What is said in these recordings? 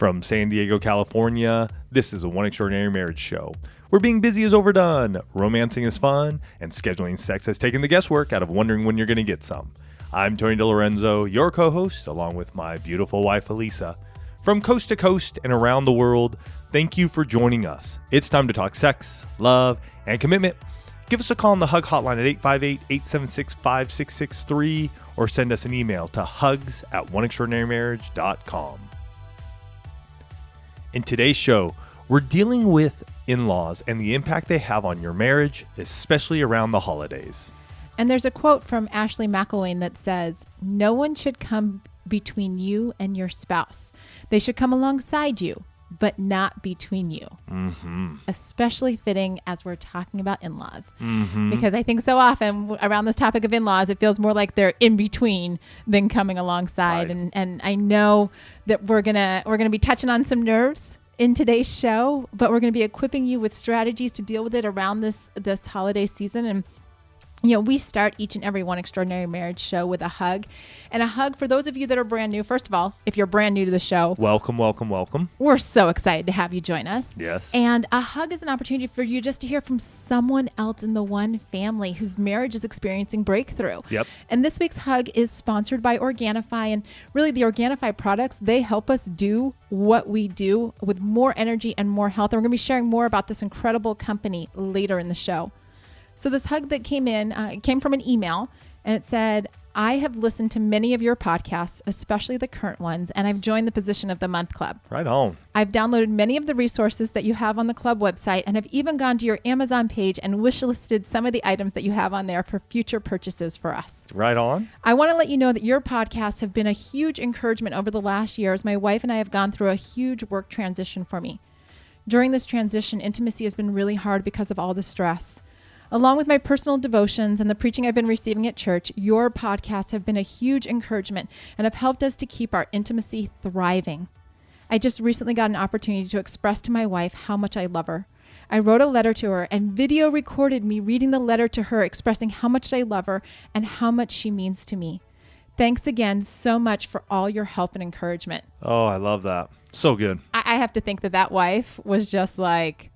From San Diego, California, this is a One Extraordinary Marriage show, where being busy is overdone, romancing is fun, and scheduling sex has taken the guesswork out of wondering when you're going to get some. I'm Tony DeLorenzo, your co-host, along with my beautiful wife, Elisa. From coast to coast and around the world, thank you for joining us. It's time to talk sex, love, and commitment. Give us a call on the HUG hotline at 858-876-5663 or send us an email to hugs@oneextraordinarymarriage.com. In today's show, we're dealing with in-laws and the impact they have on your marriage, especially around the holidays. And there's a quote from Ashley McIlwain that says, "No one should come between you and your spouse. They should come alongside you, but not between you." Mm-hmm. Especially fitting as we're talking about in-laws. Mm-hmm. Because I think so often around this topic of in-laws, it feels more like they're in between than coming alongside. And I know that we're gonna be touching on some nerves in today's show, but we're gonna be equipping you with strategies to deal with it around this holiday season. And you know, we start each and every One Extraordinary Marriage show with a hug. And a hug for those of you that are brand new. First of all, if you're brand new to the show, welcome, welcome, welcome. We're so excited to have you join us. Yes. And a hug is an opportunity for you just to hear from someone else in the one family whose marriage is experiencing breakthrough. Yep. And this week's hug is sponsored by Organifi. And really, the Organifi products, they help us do what we do with more energy and more health. And we're going to be sharing more about this incredible company later in the show. So this hug that came in, it came from an email, and it said, "I have listened to many of your podcasts, especially the current ones, and I've joined the Position of the Month Club. Right on. I've downloaded many of the resources that you have on the club website and have even gone to your Amazon page and wish listed some of the items that you have on there for future purchases for us. Right on. I want to let you know that your podcasts have been a huge encouragement over the last year as my wife and I have gone through a huge work transition for me. During this transition, intimacy has been really hard because of all the stress. Along with my personal devotions and the preaching I've been receiving at church, your podcasts have been a huge encouragement and have helped us to keep our intimacy thriving. I just recently got an opportunity to express to my wife how much I love her. I wrote a letter to her and video recorded me reading the letter to her, expressing how much I love her and how much she means to me. Thanks again so much for all your help and encouragement." Oh, I love that. So good. I have to think that wife was just like,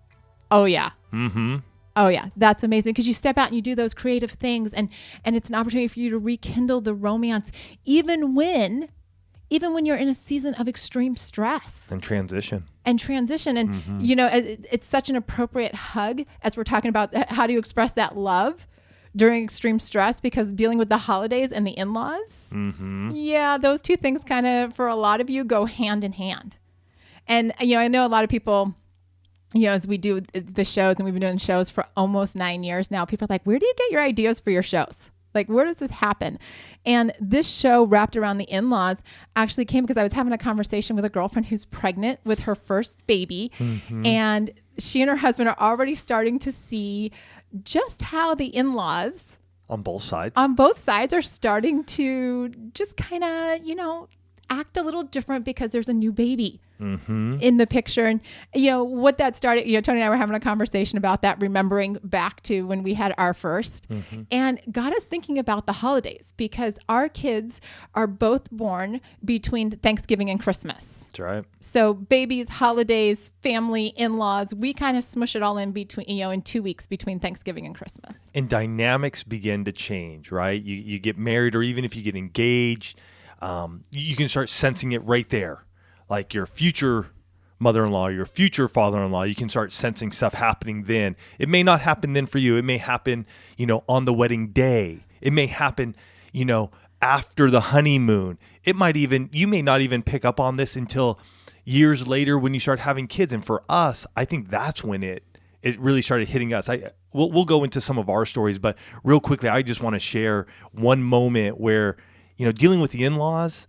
oh yeah. Mm-hmm. Oh yeah, that's amazing, because you step out and you do those creative things and it's an opportunity for you to rekindle the romance even when you're in a season of extreme stress and transition. And mm-hmm. You know, it's such an appropriate hug as we're talking about how do you express that love during extreme stress, because dealing with the holidays and the in-laws, mm-hmm. Yeah, those two things kind of for a lot of you go hand in hand. And you know, I know a lot of people, you know, as we do the shows, and we've been doing shows for almost 9 years now, people are like, where do you get your ideas for your shows? Like, where does this happen? And this show wrapped around the in-laws actually came because I was having a conversation with a girlfriend who's pregnant with her first baby. Mm-hmm. And she and her husband are already starting to see just how the in-laws on both sides are starting to just kind of, you know, act a little different because there's a new baby. Mm-hmm. in the picture. And, you know, what that started, you know, Tony and I were having a conversation about that, remembering back to when we had our first, mm-hmm. and got us thinking about the holidays, because our kids are both born between Thanksgiving and Christmas. That's right. So babies, holidays, family, in-laws, we kind of smush it all in between, you know, in 2 weeks between Thanksgiving and Christmas. And dynamics begin to change, right? You get married, or even if you get engaged, you can start sensing it right there. Like your future mother-in-law, your future father-in-law, you can start sensing stuff happening then. It may not happen then for you. It may happen, you know, on the wedding day. It may happen, you know, after the honeymoon. You may not even pick up on this until years later when you start having kids. And for us, I think that's when it really started hitting us. We'll go into some of our stories, but real quickly, I just want to share one moment where, you know, dealing with the in-laws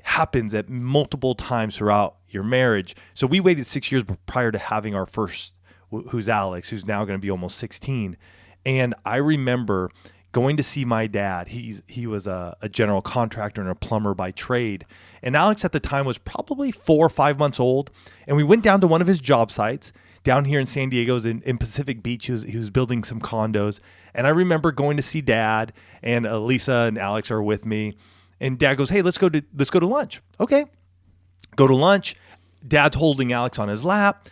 happens at multiple times throughout your marriage. So we waited 6 years prior to having our first, who's Alex, who's now going to be almost 16. And I remember going to see my dad. He was a general contractor and a plumber by trade. And Alex at the time was probably 4 or 5 months old. And we went down to one of his job sites down here in San Diego, in Pacific Beach. He was building some condos. And I remember going to see Dad, and Lisa and Alex are with me. And Dad goes, "Hey, let's go to lunch." Okay. Go to lunch. Dad's holding Alex on his lap.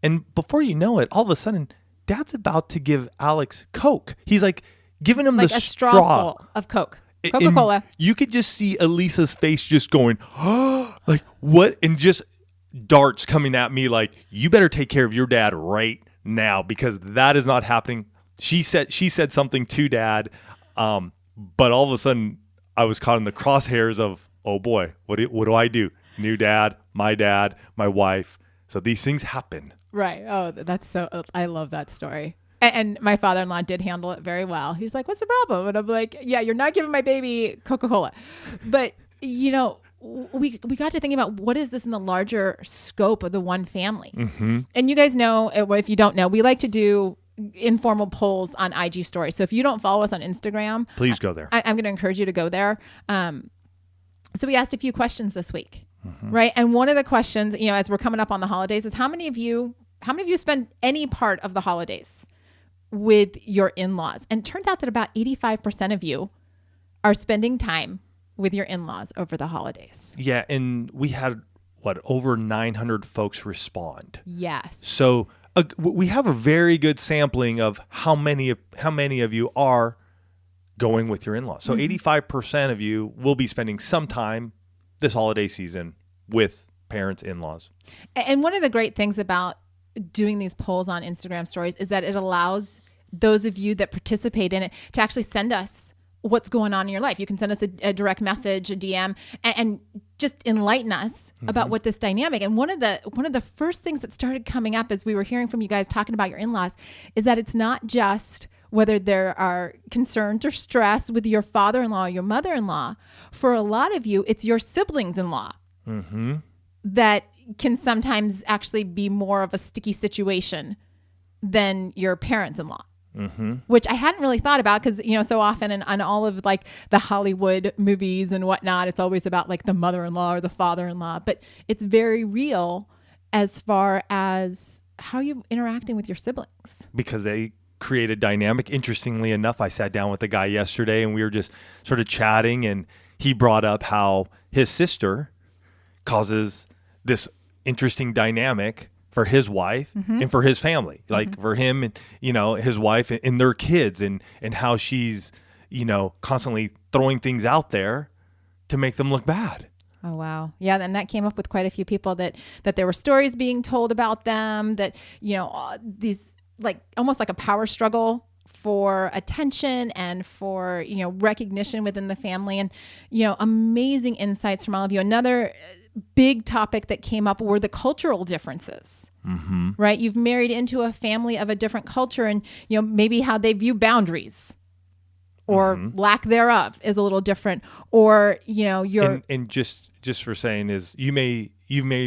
And before you know it, all of a sudden, Dad's about to give Alex Coke. He's like giving him like the a straw full of Coke. Coca-Cola. And you could just see Elisa's face just going, oh, like, what? And just darts coming at me like, you better take care of your dad right now, because that is not happening. She said something to Dad, but all of a sudden I was caught in the crosshairs of, oh boy, what do I do? New dad, my wife. So these things happen. Right. Oh, that's so, I love that story. And my father-in-law did handle it very well. He's like, what's the problem? And I'm like, yeah, you're not giving my baby Coca-Cola. But, we got to thinking about what is this in the larger scope of the one family. Mm-hmm. And you guys know, if you don't know, we like to do informal polls on IG stories. So if you don't follow us on Instagram, please go there. I'm going to encourage you to go there. So we asked a few questions this week, right? And one of the questions, as we're coming up on the holidays, is how many of you spend any part of the holidays with your in-laws? And it turned out that about 85% of you are spending time with your in-laws over the holidays. Yeah, and we had over 900 folks respond. Yes. So we have a very good sampling of how many of you are going with your in-laws. So 85% of you will be spending some time this holiday season with parents, in-laws. And one of the great things about doing these polls on Instagram stories is that it allows those of you that participate in it to actually send us what's going on in your life. You can send us a direct message, a DM, and just enlighten us about what this dynamic. And one of the first things that started coming up as we were hearing from you guys talking about your in-laws is that it's not just whether there are concerns or stress with your father-in-law or your mother-in-law. For a lot of you, it's your siblings-in-law that can sometimes actually be more of a sticky situation than your parents-in-law. Which I hadn't really thought about because, so often on all of like the Hollywood movies and whatnot, it's always about like the mother-in-law or the father-in-law, but it's very real as far as how you're interacting with your siblings. Because they create a dynamic. Interestingly enough, I sat down with a guy yesterday and we were just sort of chatting, and he brought up how his sister causes this interesting dynamic for his wife and for his family, like for him and, his wife and their kids, and how she's, constantly throwing things out there to make them look bad. Oh, wow. Yeah. And that came up with quite a few people that there were stories being told about them that, these like almost like a power struggle for attention and for, recognition within the family, and, amazing insights from all of you. Another big topic that came up were the cultural differences, right? You've married into a family of a different culture, and, maybe how they view boundaries or lack thereof is a little different, or, you're. And just for saying is you may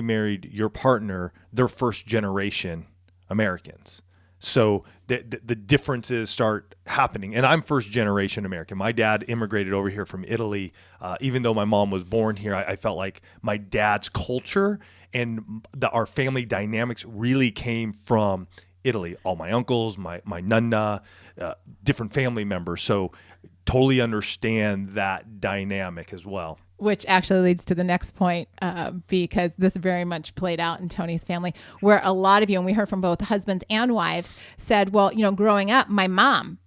married your partner, they're first generation Americans. So the differences start happening. And I'm first generation American. My dad immigrated over here from Italy. Even though my mom was born here, I felt like my dad's culture and our family dynamics really came from Italy. All my uncles, my nonna, different family members. So totally understand that dynamic as well. Which actually leads to the next point, because this very much played out in Tony's family, where a lot of you, and we heard from both husbands and wives, said, well, growing up, my mom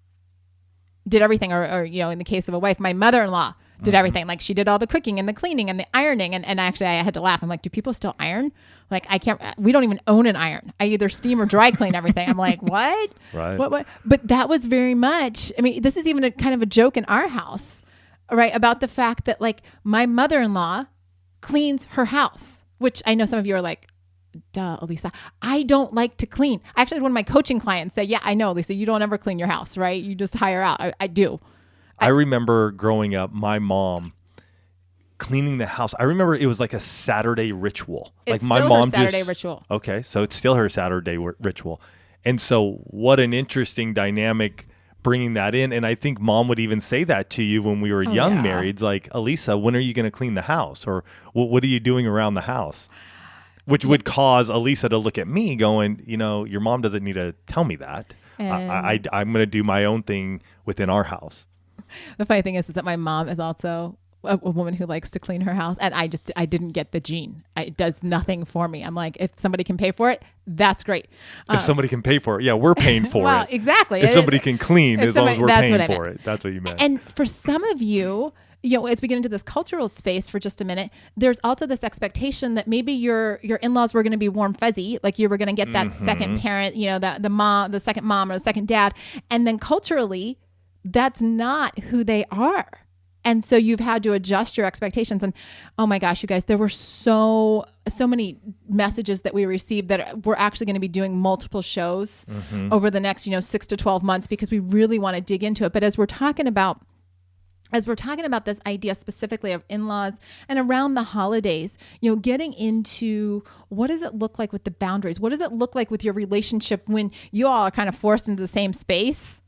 did everything, or in the case of a wife, my mother-in-law did everything. Like she did all the cooking and the cleaning and the ironing. And actually I had to laugh. I'm like, do people still iron? Like we don't even own an iron. I either steam or dry clean everything. I'm like, what? Right. What? But that was very much, this is even a kind of a joke in our house, right? About the fact that like my mother-in-law cleans her house, which I know some of you are like, duh, Lisa, I don't like to clean. Actually had one of my coaching clients say, yeah, I know, Lisa, you don't ever clean your house, right? You just hire out. I do. I remember growing up, my mom cleaning the house. I remember it was like a Saturday ritual. It's like my still mom her Saturday ritual. Okay, so it's still her Saturday ritual. And so what an interesting dynamic bringing that in. And I think mom would even say that to you when we were young marrieds, like, Elisa, when are you going to clean the house? Or what are you doing around the house? Which would cause Elisa to look at me going, your mom doesn't need to tell me that. I'm going to do my own thing within our house. The funny thing is that my mom is also a woman who likes to clean her house, and I didn't get the gene. It does nothing for me. I'm like, if somebody can pay for it, that's great. If somebody can pay for it, yeah, we're paying for well, it. exactly. If somebody can clean, as long as we're paying what for it, that's what you meant. And for some of you, as we get into this cultural space for just a minute, there's also this expectation that maybe your in-laws were going to be warm fuzzy, like you were going to get that second parent, the second mom or the second dad, and then culturally, that's not who they are. And so you've had to adjust your expectations. And oh my gosh, you guys, there were so many messages that we received that we're actually going to be doing multiple shows over the next, 6 to 12 months, because we really want to dig into it. But as we're talking about this idea specifically of in-laws and around the holidays, getting into what does it look like with the boundaries? What does it look like with your relationship when you all are kind of forced into the same space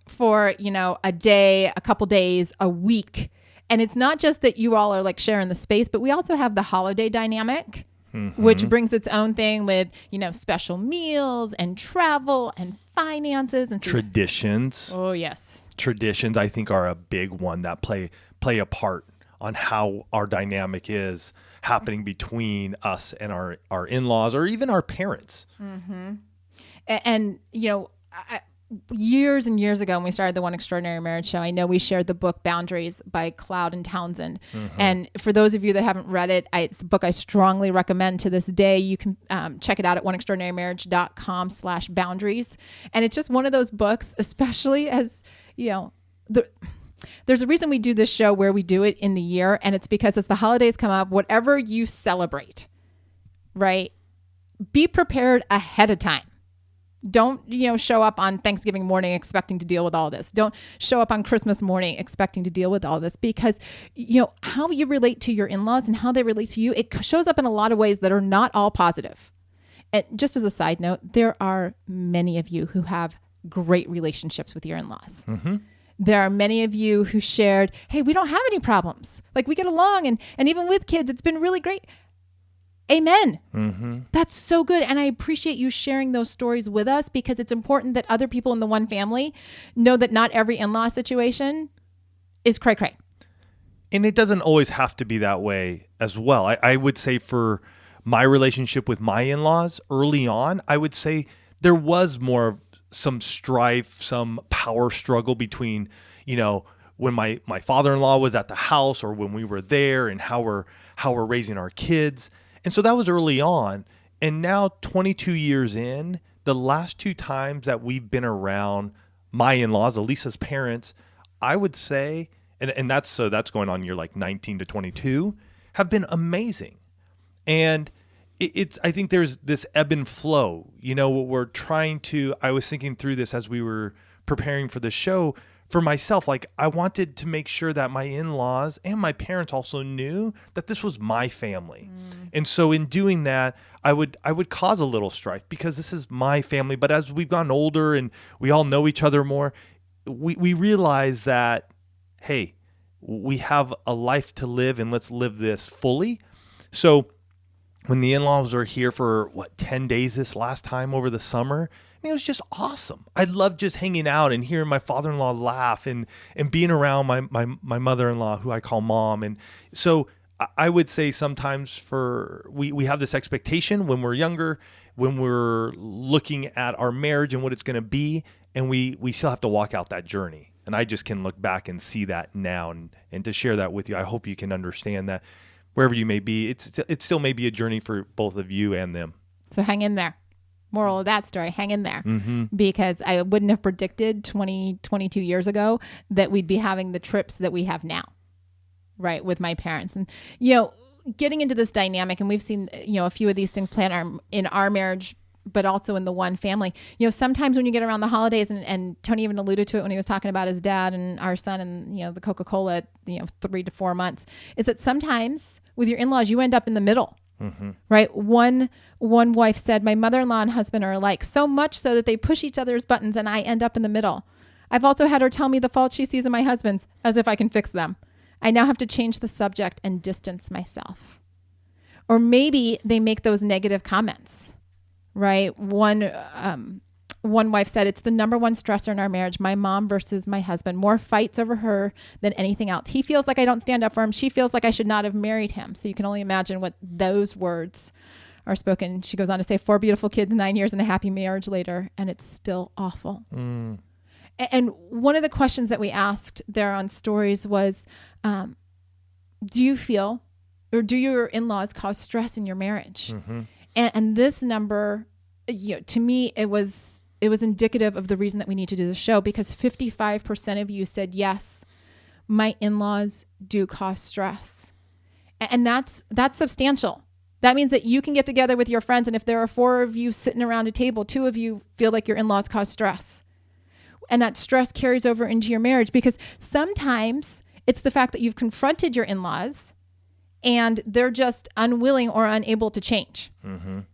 for, a day, a couple days, a week? And it's not just that you all are like sharing the space, but we also have the holiday dynamic, which brings its own thing with, special meals and travel and finances and traditions. Oh, yes. Traditions, I think, are a big one that play a part on how our dynamic is happening between us and our in-laws or even our parents. And years and years ago when we started the One Extraordinary Marriage Show, I know we shared the book Boundaries by Cloud and Townsend. And for those of you that haven't read it, it's a book I strongly recommend to this day. You can check it out at oneextraordinarymarriage.com/boundaries. And it's just one of those books, especially as, there's a reason we do this show where we do it in the year. And it's because as the holidays come up, whatever you celebrate, right, be prepared ahead of time. Don't, show up on Thanksgiving morning expecting to deal with all this. Don't show up on Christmas morning expecting to deal with all this, because, how you relate to your in-laws and how they relate to you, it shows up in a lot of ways that are not all positive. And just as a side note, there are many of you who have great relationships with your in-laws. There are many of you who shared, hey, we don't have any problems. Like, we get along, and even with kids, it's been really great. Amen. That's so good. And I appreciate you sharing those stories with us, because it's important that other people in the one family know that not every in-law situation is cray-cray. And it doesn't always have to be that way as well. I would say for my relationship with my in-laws early on, I would say there was more some strife, some power struggle between, when my father-in-law was at the house or when we were there, and how we're raising our kids. And so that was early on. And now 22 years in, the last 2 times that we've been around my in-laws, Elisa's parents, I would say, and that's going on year like 19 to 22, have been amazing. And I think there's this ebb and flow. What we're trying to, I was thinking through this as we were preparing for the show. For myself, like, I wanted to make sure that my in-laws and my parents also knew that this was my family. And so in doing that, I would cause a little strife, because this is my family. But as we've gotten older and we all know each other more, we realize that, hey, we have a life to live, and let's live this fully. So when the in-laws were here for 10 days this last time over the summer, it was just awesome. I loved just hanging out and hearing my father-in-law laugh and being around my mother-in-law, who I call mom. And so I would say sometimes we have this expectation when we're younger, when we're looking at our marriage and what it's going to be, and we still have to walk out that journey. And I just can look back and see that now, and to share that with you. I hope you can understand that wherever you may be, it still may be a journey for both of you and them. So hang in there. Moral of that story, hang in there, because I wouldn't have predicted 22 years ago that we'd be having the trips that we have now, right, with my parents. And, getting into this dynamic, and we've seen, a few of these things play in our marriage, but also in the one family. Sometimes when you get around the holidays, and Tony even alluded to it when he was talking about his dad and our son and, the Coca-Cola, 3 to 4 months, is that sometimes with your in-laws, you end up in the middle. Right. One wife said, my mother-in-law and husband are alike, so much so that they push each other's buttons and I end up in the middle. I've also had her tell me the faults she sees in my husband's, as if I can fix them. I now have to change the subject and distance myself. Or maybe they make those negative comments, right? One one wife said, it's the number one stressor in our marriage. My mom versus my husband, more fights over her than anything else. He feels like I don't stand up for him. She feels like I should not have married him. So you can only imagine what those words are spoken. She goes on to say 4 beautiful kids, 9 years and a happy marriage later. And it's still awful. And one of the questions that we asked there on stories was, do you feel, or do your in-laws cause stress in your marriage? And this number, to me, it was indicative of the reason that we need to do the show, because 55% of you said, yes, my in-laws do cause stress. And that's substantial. That means that you can get together with your friends, and if there are 4 of you sitting around a table, 2 of you feel like your in-laws cause stress. And that stress carries over into your marriage, because sometimes it's the fact that you've confronted your in-laws and they're just unwilling or unable to change,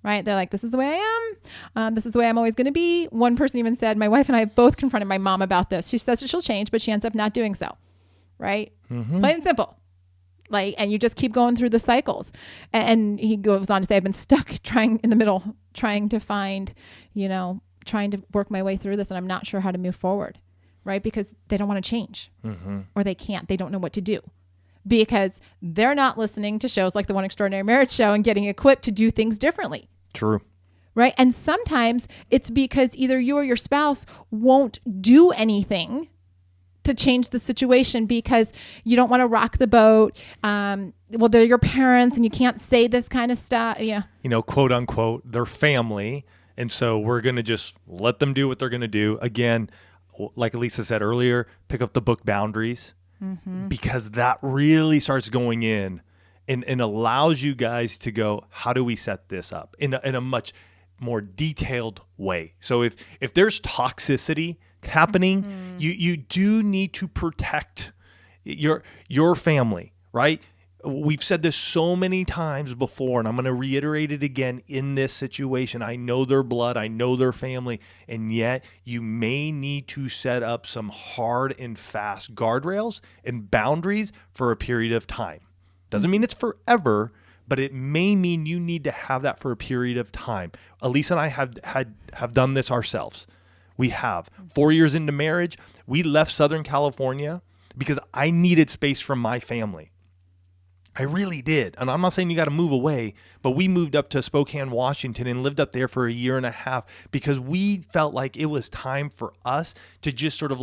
right? They're like, this is the way I am. This is the way I'm always going to be. One person even said, my wife and I both confronted my mom about this. She says that she'll change, but she ends up not doing so, right? Plain and simple. And you just keep going through the cycles. And he goes on to say, I've been stuck in the middle, trying to find, trying to work my way through this. And I'm not sure how to move forward, right? Because they don't want to change or they can't. They don't know what to do because they're not listening to shows like the One Extraordinary Marriage Show and getting equipped to do things differently. True. Right. And sometimes it's because either you or your spouse won't do anything to change the situation because you don't want to rock the boat. Well, they're your parents and you can't say this kind of stuff. Yeah. Quote unquote, they're family. And so we're going to just let them do what they're going to do. Again, like Elisa said earlier, pick up the book Boundaries, because that really starts going in and allows you guys to go, how do we set this up in a much more detailed way? So if there's toxicity happening, you do need to protect your family, right? We've said this so many times before, and I'm going to reiterate it again in this situation. I know their blood, I know their family, and yet you may need to set up some hard and fast guardrails and boundaries for a period of time. Doesn't mean it's forever, but it may mean you need to have that for a period of time. Elisa and I have done this ourselves. We have. 4 years into marriage, we left Southern California because I needed space from my family. I really did. And I'm not saying you got to move away, but we moved up to Spokane, Washington and lived up there for a year and a half because we felt like it was time for us to just sort of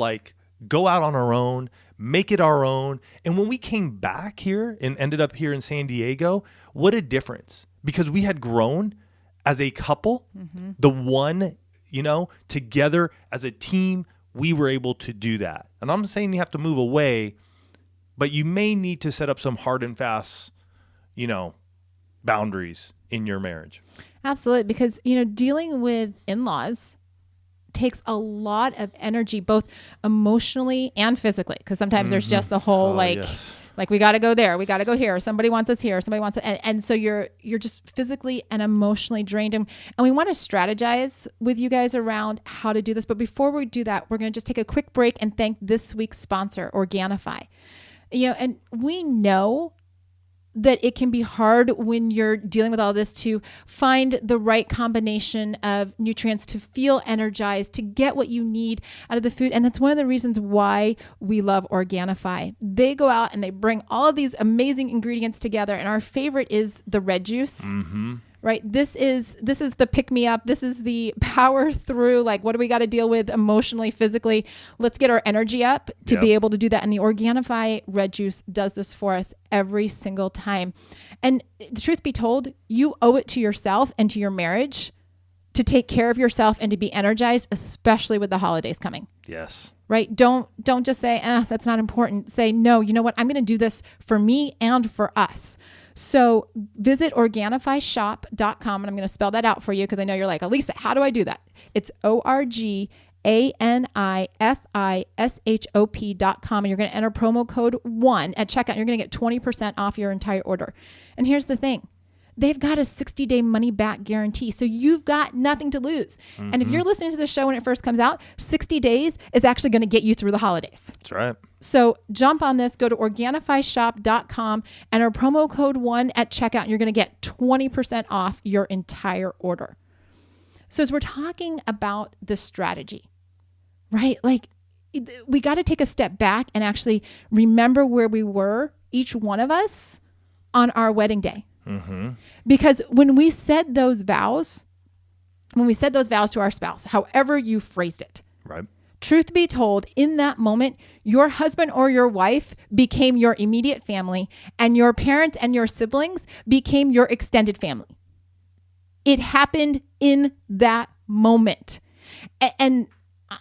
go out on our own, make it our own. And when we came back here and ended up here in San Diego, what a difference. Because we had grown as a couple, the one, together as a team, we were able to do that. And I'm not saying you have to move away, but you may need to set up some hard and fast, boundaries in your marriage. Absolutely. Because, dealing with in-laws takes a lot of energy, both emotionally and physically. Because sometimes there's just the whole yes. we got to go there, we got to go here. Somebody wants us here, somebody wants it, and so you're just physically and emotionally drained. And we want to strategize with you guys around how to do this. But before we do that, we're going to just take a quick break and thank this week's sponsor, Organifi. And we know that it can be hard when you're dealing with all this to find the right combination of nutrients to feel energized, to get what you need out of the food. And that's one of the reasons why we love Organifi. They go out and they bring all of these amazing ingredients together. And our favorite is the red juice. Right? This is the pick me up. This is the power through, what do we got to deal with emotionally, physically? Let's get our energy up to be able to do that. And the Organifi red juice does this for us every single time. And the truth be told, you owe it to yourself and to your marriage to take care of yourself and to be energized, especially with the holidays coming. Yes. Right? Don't just say, that's not important. Say, no, you know what? I'm going to do this for me and for us. So visit OrganifiShop.com, and I'm going to spell that out for you because I know you're like, Elisa, how do I do that? It's OrganifiShop.com, and you're going to enter promo code 1 at checkout. You're going to get 20% off your entire order. And here's the thing. They've got a 60-day money-back guarantee, so you've got nothing to lose. And if you're listening to the show when it first comes out, 60 days is actually going to get you through the holidays. That's right. So jump on this, go to OrganifiShop.com, enter promo code 1 at checkout, and you're going to get 20% off your entire order. So as we're talking about the strategy, right? Like we got to take a step back and actually remember where we were, each one of us, on our wedding day. Mm-hmm. Because when we said those vows to our spouse, however you phrased it, Right. truth be told, in that moment, your husband or your wife became your immediate family, and your parents and your siblings became your extended family. It happened in that moment. And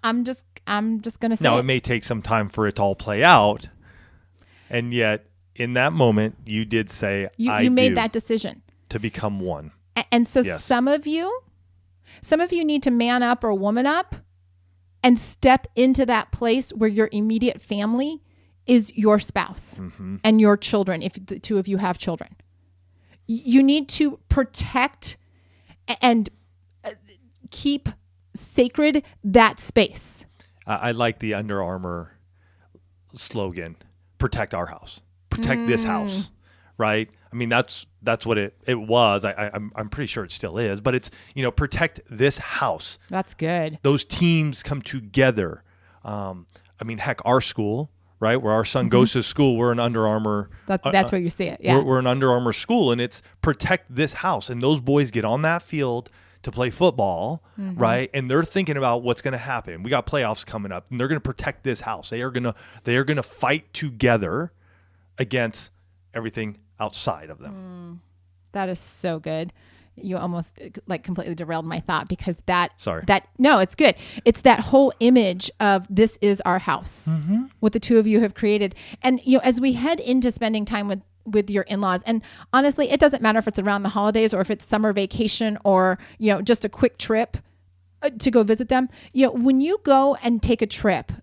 I'm just going to say Now, it may take some time for it to all play out. And yet, in that moment, you did say, you made that decision to become one. And so Yes. some of you need to man up or woman up and step into that place where your immediate family is your spouse and your children, if the two of you have children. You need to protect and keep sacred that space. I like the Under Armour slogan, protect our house, protect this house, right? I mean, that's what it was. I'm pretty sure it still is, but it's, protect this house. That's good. Those teams come together. I mean, heck, our school, right, where our son goes to school, we're an Under Armour. That's where you see it. Yeah. We're an Under Armour school, and it's protect this house. And those boys get on that field to play football, right? And they're thinking about what's going to happen. We got playoffs coming up, and they're going to protect this house. They are going to fight together against everything outside of them. That is so good. You almost completely derailed my thought because no, it's good. It's that whole image of this is our house, what the two of you have created. And, as we head into spending time with your in-laws, and honestly, it doesn't matter if it's around the holidays or if it's summer vacation or, just a quick trip to go visit them. When you go and take a trip,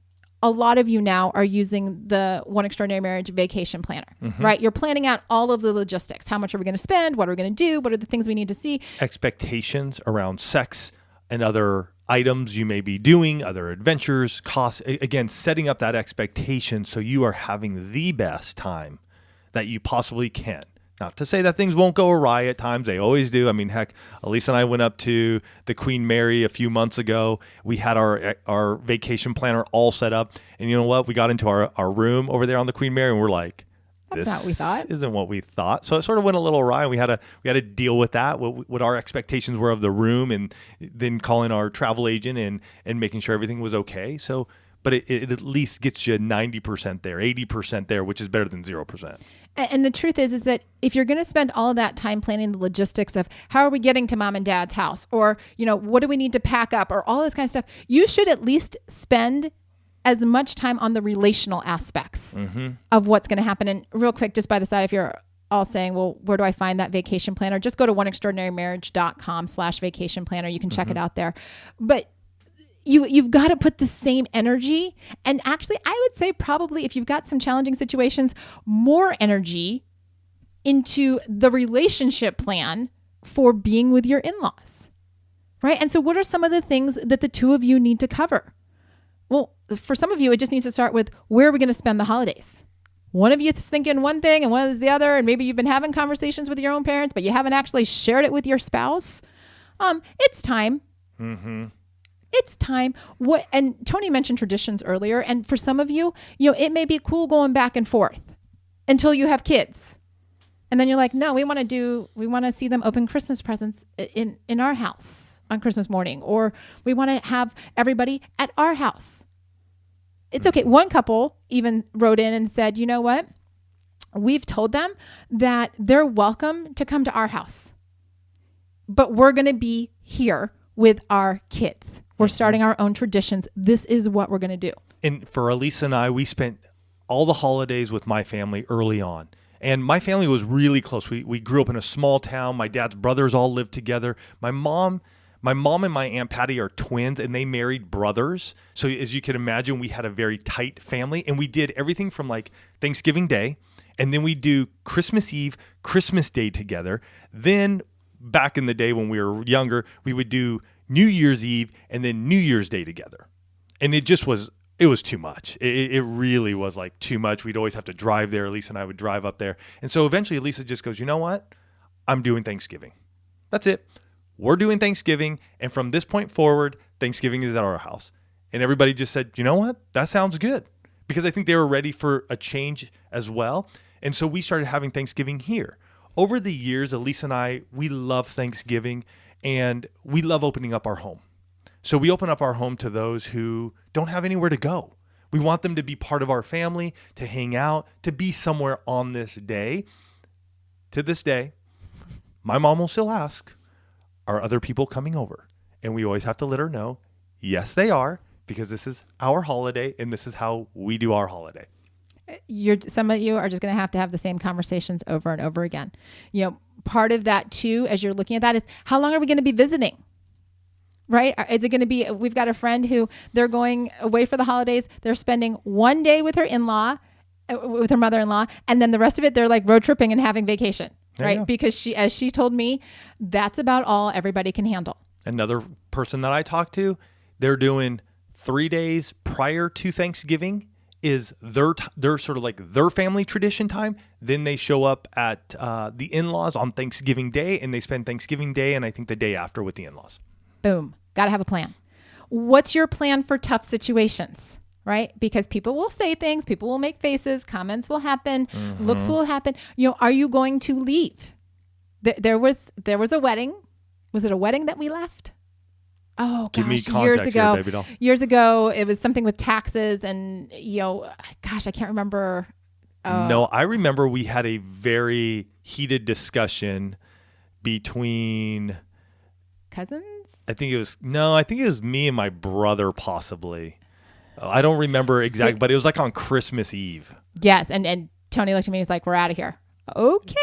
a lot of you now are using the One Extraordinary Marriage vacation planner, right? You're planning out all of the logistics. How much are we going to spend? What are we going to do? What are the things we need to see? Expectations around sex and other items you may be doing, other adventures, costs. Again, setting up that expectation so you are having the best time that you possibly can. Not to say that things won't go awry at times. They always do. I mean, heck, Elise and I went up to the Queen Mary a few months ago. We had our vacation planner all set up. And you know what? We got into our room over there on the Queen Mary, and we're like, That's not what we thought. Isn't what we thought. So it sort of went a little awry. And we had to deal with that, what our expectations were of the room, and then calling our travel agent and making sure everything was okay. So, but it at least gets you 90% there, 80% there, which is better than 0%. And the truth is that if you're going to spend all of that time planning the logistics of how are we getting to mom and dad's house, or, what do we need to pack up, or all this kind of stuff, you should at least spend as much time on the relational aspects of what's going to happen. And real quick, just by the side, if you're all saying, well, where do I find that vacation planner? Just go to oneextraordinarymarriage.com/vacation planner. You can check it out there. But you've got to put the same energy. And actually, I would say probably if you've got some challenging situations, more energy into the relationship plan for being with your in-laws, right? And so what are some of the things that the two of you need to cover? Well, for some of you, it just needs to start with, where are we going to spend the holidays? One of you is thinking one thing and one is the other, and maybe you've been having conversations with your own parents, but you haven't actually shared it with your spouse. It's time. It's time. And Tony mentioned traditions earlier. And for some of you, it may be cool going back and forth until you have kids. And then you're like, no, we want to see them open Christmas presents in our house on Christmas morning, or we want to have everybody at our house. It's okay. One couple even wrote in and said, you know what? We've told them that they're welcome to come to our house, but we're going to be here with our kids. We're starting our own traditions. This is what we're going to do. And for Elise and I, we spent all the holidays with my family early on. And my family was really close. We grew up in a small town. My dad's brothers all lived together. My mom and my Aunt Patty are twins, and they married brothers. So as you can imagine, we had a very tight family. And we did everything from like Thanksgiving Day, and then we do Christmas Eve, Christmas Day together. Then back in the day when we were younger, we would do New Year's Eve and then New Year's Day together. And it was too much. It really was like too much. We'd always have to drive there. Elisa and I would drive up there. And so eventually Elisa just goes, you know what? I'm doing Thanksgiving. That's it. we're doing Thanksgiving. And from this point forward, Thanksgiving is at our house. And everybody just said, you know what? That sounds good. Because I think they were ready for a change as well. And so we started having Thanksgiving here. Over the years, Elise and I, we love Thanksgiving and we love opening up our home. So we open up our home to those who don't have anywhere to go. We want them to be part of our family, to hang out, to be somewhere on this day. To this day, my mom will still ask, are other people coming over? And we always have to let her know, yes, they are, because this is our holiday and this is how we do our holiday. Some of you are just going to have the same conversations over and over again. Part of that too, as you're looking at that, is how long are we going to be visiting? Right? Is it going to be, we've got a friend who they're going away for the holidays. They're spending one day with her in-law, with her mother-in-law. And then the rest of it, they're like road tripping and having vacation, right? Because as she told me, that's about all everybody can handle. Another person that I talked to, they're doing 3 days prior to Thanksgiving is their sort of like their family tradition time. Then they show up at the in-laws on Thanksgiving Day, and they spend Thanksgiving Day and I think the day after with the in-laws. Boom. Got to have a plan. What's your plan for tough situations, right? Because people will say things, people will make faces, comments will happen, looks will happen. Are you going to leave? There was a wedding. Was it a wedding that we left? Oh, Give me gosh, context here, baby doll. Years ago, it was something with taxes and, gosh, I can't remember. No, I remember we had a very heated discussion between cousins. I think it was me and my brother possibly. I don't remember exactly, but it was like on Christmas Eve. Yes, and Tony looked at me and was like, we're out of here. Okay.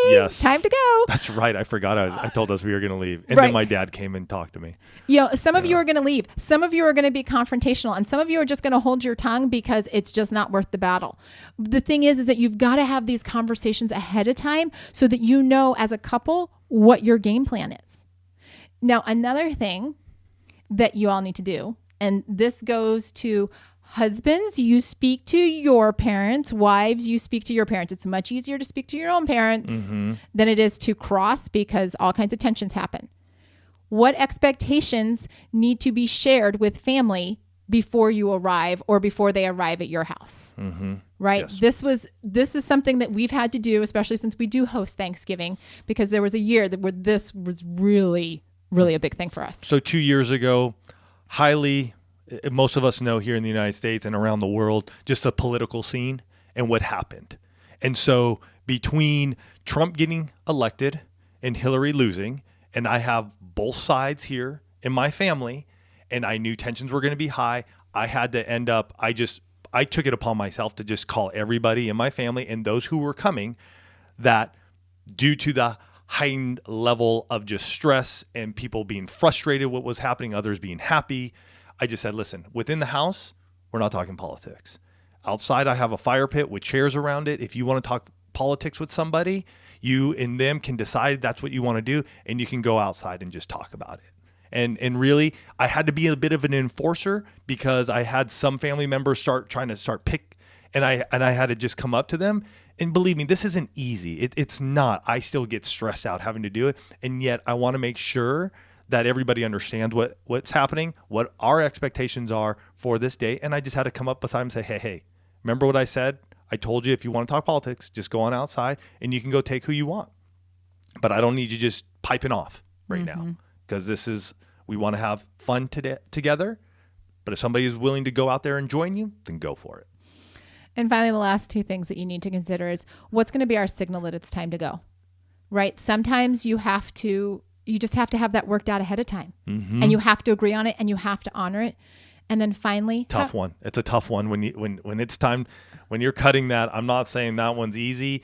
Yes. Time to go. That's right. I forgot. I told us we were going to leave. And Right. then my dad came and talked to me. Some of you are going to leave. Some of you are going to be confrontational. And some of you are just going to hold your tongue because it's just not worth the battle. The thing is that you've got to have these conversations ahead of time so that you know as a couple what your game plan is. Now, another thing that you all need to do, and this goes to husbands, you speak to your parents. Wives, you speak to your parents. It's much easier to speak to your own parents than it is to cross because all kinds of tensions happen. What expectations need to be shared with family before you arrive or before they arrive at your house? Right? Yes. This is something that we've had to do, especially since we do host Thanksgiving, because there was a year where this was really a big thing for us. So 2 years ago, most of us know here in the United States and around the world, just the political scene and what happened. And so between Trump getting elected and Hillary losing, and I have both sides here in my family, and I knew tensions were going to be high, I had to end up, I took it upon myself to just call everybody in my family and those who were coming that due to the heightened level of just stress and people being frustrated what was happening, others being happy, I just said, listen, within the house, we're not talking politics. Outside, I have a fire pit with chairs around it. If you want to talk politics with somebody, you and them can decide that's what you want to do, and you can go outside and just talk about it. And really, I had to be a bit of an enforcer because I had some family members start pick, and I had to just come up to them. And believe me, this isn't easy. It's not. I still get stressed out having to do it. And yet I want to make sure that everybody understands what's happening, what our expectations are for this day. And I just had to come up beside them and say, hey, remember what I said? I told you if you want to talk politics, just go on outside and you can go take who you want. But I don't need you just piping off right now because we want to have fun together. But if somebody is willing to go out there and join you, then go for it. And finally, the last two things that you need to consider is what's going to be our signal that it's time to go, right? Sometimes you just have to have that worked out ahead of time and you have to agree on it and you have to honor it. And then finally, tough one. It's a tough one when it's time, when you're cutting that. I'm not saying that one's easy.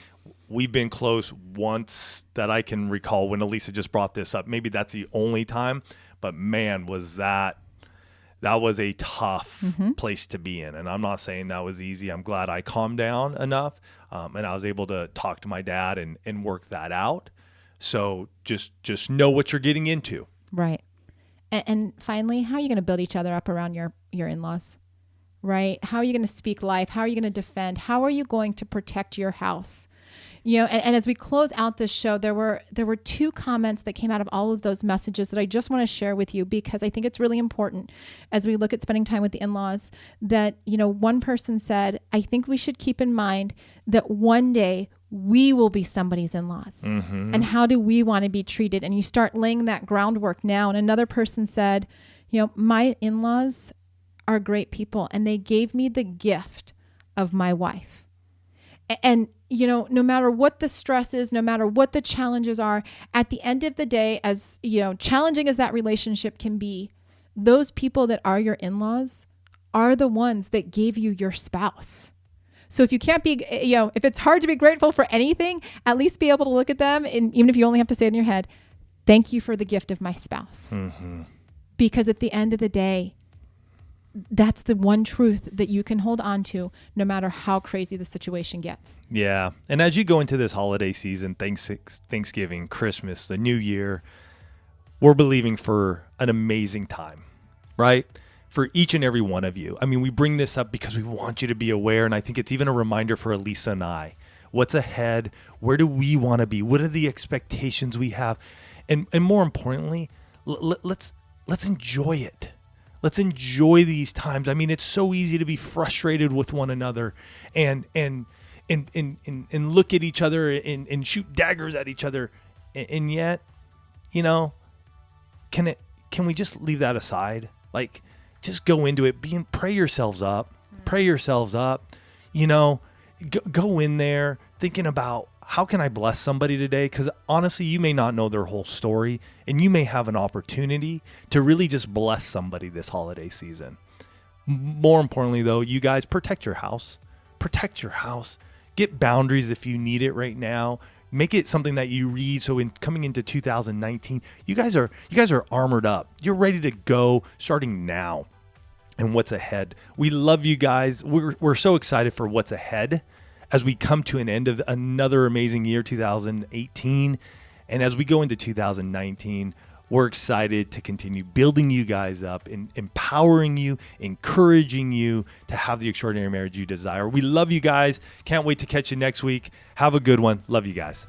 We've been close once that I can recall when Elisa just brought this up. Maybe that's the only time, but man, that was a tough place to be in. And I'm not saying that was easy. I'm glad I calmed down enough and I was able to talk to my dad and work that out. So just know what you're getting into. Right. And finally, how are you going to build each other up around your in-laws? Right? How are you going to speak life? How are you going to defend? How are you going to protect your house? And as we close out this show, there were 2 comments that came out of all of those messages that I just want to share with you, because I think it's really important as we look at spending time with the in-laws that, one person said, I think we should keep in mind that one day we will be somebody's in-laws. Mm-hmm. And how do we want to be treated? And you start laying that groundwork now. And another person said, my in-laws are great people, and they gave me the gift of my wife. And, no matter what the stress is, no matter what the challenges are, at the end of the day, as, challenging as that relationship can be, those people that are your in-laws are the ones that gave you your spouse. So if you can't be, if it's hard to be grateful for anything, at least be able to look at them, and even if you only have to say it in your head, thank you for the gift of my spouse. Mm-hmm. Because at the end of the day, that's the one truth that you can hold on to no matter how crazy the situation gets. Yeah. And as you go into this holiday season, Thanksgiving, Christmas, the New Year, we're believing for an amazing time, right? For each and every one of you. I mean, we bring this up because we want you to be aware, and I think it's even a reminder for Elisa and I. What's ahead? Where do we want to be? What are the expectations we have? And more importantly, let's enjoy it. Let's enjoy these times. I mean, it's so easy to be frustrated with one another and look at each other and shoot daggers at each other. And yet, can we just leave that aside? Like, just go into it. Pray yourselves up. Pray yourselves up. Go in there thinking about, how can I bless somebody today? Because honestly, you may not know their whole story, and you may have an opportunity to really just bless somebody this holiday season. More importantly, though, you guys protect your house. Protect your house. Get boundaries if you need it right now. Make it something that you read. So coming into 2019, you guys are armored up. You're ready to go starting now. And what's ahead? We love you guys. We're so excited for what's ahead as we come to an end of another amazing year, 2018. And as we go into 2019, we're excited to continue building you guys up and empowering you, encouraging you to have the extraordinary marriage you desire. We love you guys. Can't wait to catch you next week. Have a good one. Love you guys.